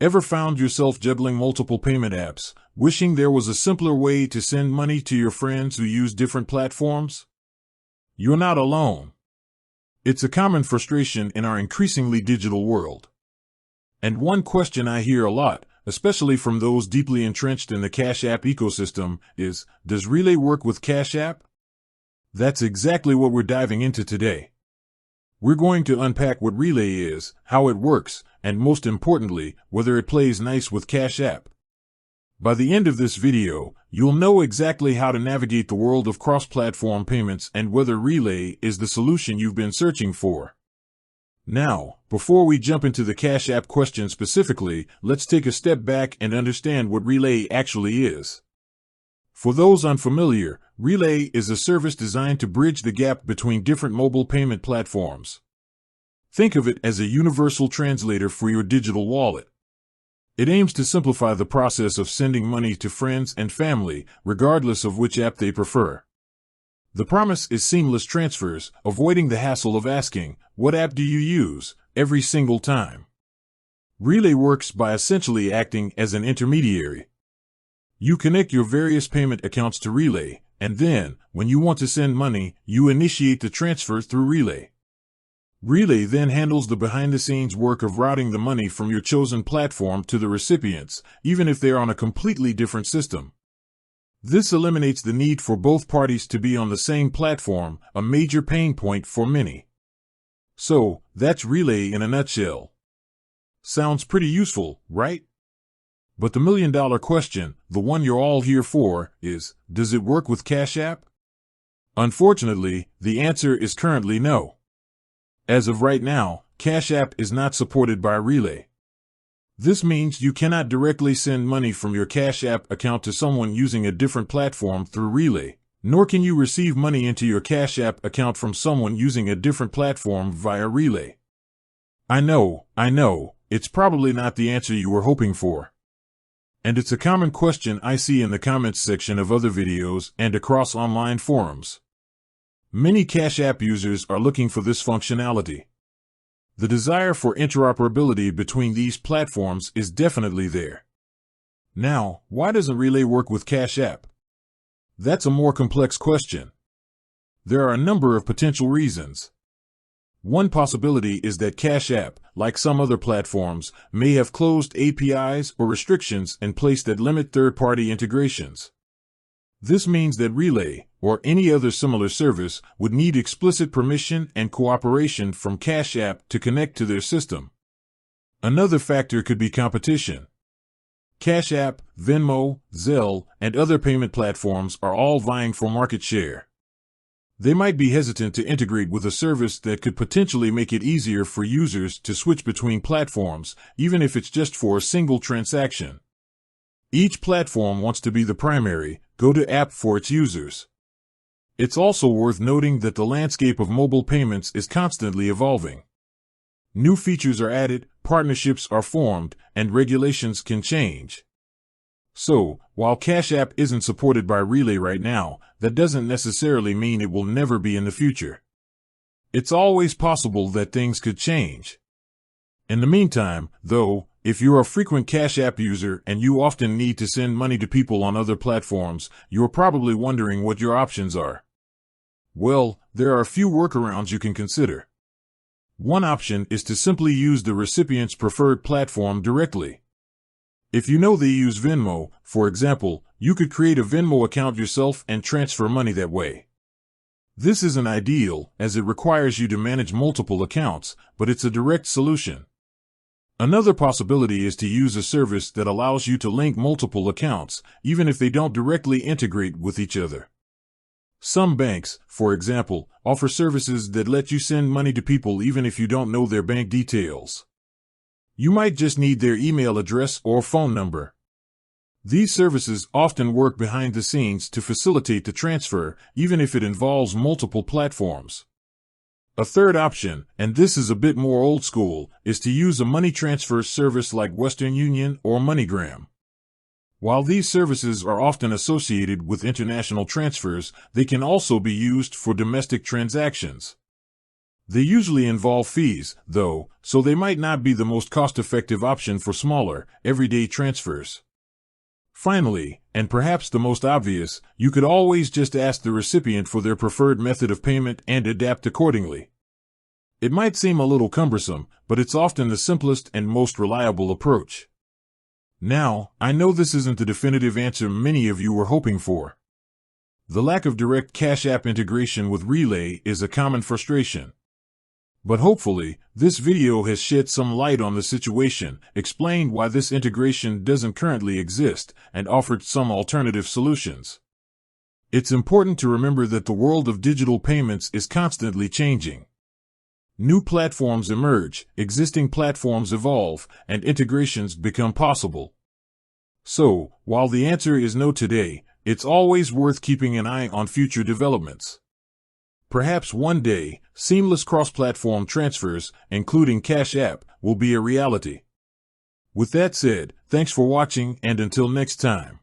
Ever found yourself juggling multiple payment apps, wishing there was a simpler way to send money to your friends who use different platforms? You're not alone. It's a common frustration in our increasingly digital world. And one question I hear a lot, especially from those deeply entrenched in the Cash App ecosystem, is, does Relay work with Cash App? That's exactly what we're diving into today. We're going to unpack what Relay is, how it works, and most importantly, whether it plays nice with Cash App. By the end of this video, you'll know exactly how to navigate the world of cross-platform payments and whether Relay is the solution you've been searching for. Now, before we jump into the Cash App question specifically, let's take a step back and understand what Relay actually is. For those unfamiliar, Relay is a service designed to bridge the gap between different mobile payment platforms. Think of it as a universal translator for your digital wallet. It aims to simplify the process of sending money to friends and family, regardless of which app they prefer. The promise is seamless transfers, avoiding the hassle of asking, "What app do you use?" every single time. Relay works by essentially acting as an intermediary. You connect your various payment accounts to Relay, and then, when you want to send money, you initiate the transfer through Relay. Relay then handles the behind-the-scenes work of routing the money from your chosen platform to the recipients, even if they're on a completely different system. This eliminates the need for both parties to be on the same platform, a major pain point for many. So, that's Relay in a nutshell. Sounds pretty useful, right? But the million-dollar question, the one you're all here for, is, does it work with Cash App? Unfortunately, the answer is currently no. As of right now, Cash App is not supported by Relay. This means you cannot directly send money from your Cash App account to someone using a different platform through Relay, nor can you receive money into your Cash App account from someone using a different platform via Relay. I know, it's probably not the answer you were hoping for. And it's a common question I see in the comments section of other videos and across online forums. Many Cash App users are looking for this functionality. The desire for interoperability between these platforms is definitely there. Now, why doesn't Relay work with Cash App? That's a more complex question. There are a number of potential reasons. One possibility is that Cash App, like some other platforms, may have closed APIs or restrictions in place that limit third-party integrations. This means that Relay, or any other similar service, would need explicit permission and cooperation from Cash App to connect to their system. Another factor could be competition. Cash App, Venmo, Zelle, and other payment platforms are all vying for market share. They might be hesitant to integrate with a service that could potentially make it easier for users to switch between platforms, even if it's just for a single transaction. Each platform wants to be the primary, go-to app for its users. It's also worth noting that the landscape of mobile payments is constantly evolving. New features are added, partnerships are formed, and regulations can change. So, while Cash App isn't supported by Relay right now, that doesn't necessarily mean it will never be in the future. It's always possible that things could change. In the meantime, though, if you're a frequent Cash App user and you often need to send money to people on other platforms, you're probably wondering what your options are. Well, there are a few workarounds you can consider. One option is to simply use the recipient's preferred platform directly. If you know they use Venmo, for example, you could create a Venmo account yourself and transfer money that way. This isn't ideal, as it requires you to manage multiple accounts, but it's a direct solution. Another possibility is to use a service that allows you to link multiple accounts, even if they don't directly integrate with each other. Some banks, for example, offer services that let you send money to people even if you don't know their bank details. You might just need their email address or phone number. These services often work behind the scenes to facilitate the transfer, even if it involves multiple platforms. A third option, and this is a bit more old school, is to use a money transfer service like Western Union or MoneyGram. While these services are often associated with international transfers, they can also be used for domestic transactions. They usually involve fees, though, so they might not be the most cost-effective option for smaller, everyday transfers. Finally, and perhaps the most obvious, you could always just ask the recipient for their preferred method of payment and adapt accordingly. It might seem a little cumbersome, but it's often the simplest and most reliable approach. Now, I know this isn't the definitive answer many of you were hoping for. The lack of direct Cash App integration with Relay is a common frustration. But hopefully, this video has shed some light on the situation, explained why this integration doesn't currently exist, and offered some alternative solutions. It's important to remember that the world of digital payments is constantly changing. New platforms emerge, existing platforms evolve, and integrations become possible. So, while the answer is no today, it's always worth keeping an eye on future developments. Perhaps one day, seamless cross-platform transfers, including Cash App, will be a reality. With that said, thanks for watching, and until next time.